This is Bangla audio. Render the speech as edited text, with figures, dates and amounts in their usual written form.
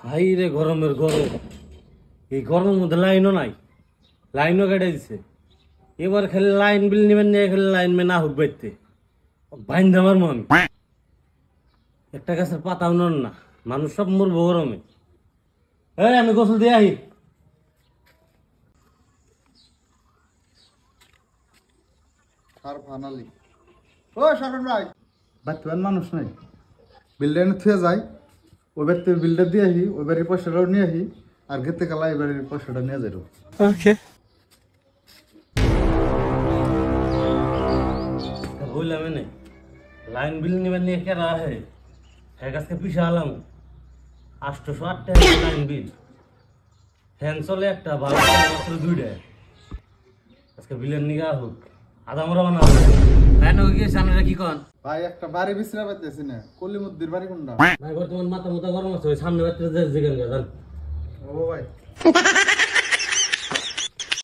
হাই রে গরমের গরম, এই গরমের মধ্যে লাইনও নাই, লাইনও কেটে দিছে। এবার খালি লাইন বিল নেবেন নিয়ে খালি লাইন মে না হোক বাইতে বাইন দেওয়ার মন একটা গাছের পাতাও নন না, মানুষ সব মরবো গরমে। এই আমি গোসল দিয়ে আহি। আর ফাইনালি ও শারন ভাই বাচ্চান মানুষ নাই বিল্ডার থুয়ে যায় ওই বাড়িতে বিল্ডার দিয়ে আহি, ওই বাড়ির পয়সাটাও নিয়ে আহি, আর গেতে গেলা এই বাড়ির পয়সাটা নিয়ে যাই। ওকে বললাম এনে লাইন বিল নেবেন নিয়ে কে রাহে হ্যাঁ গাছকে পিছা আলাম 808 টাকা লাইন বিল, ফ্যান চলে একটা, ভালো মাত্র 2টা। আজকে বিলের নিগা হোক আধা মরা বানা লাইন হয়ে গিয়েছে। আপনারা কি কন ভাই একটা বাড়ি বিছরা পাইতেছি না, কলিমুদ্দির বাড়ি কোনটা? ভাই বর্তমান মাথা মোটা গরম আছে, ওই সামনে বাড়িতে যেখানে যান। ও ভাই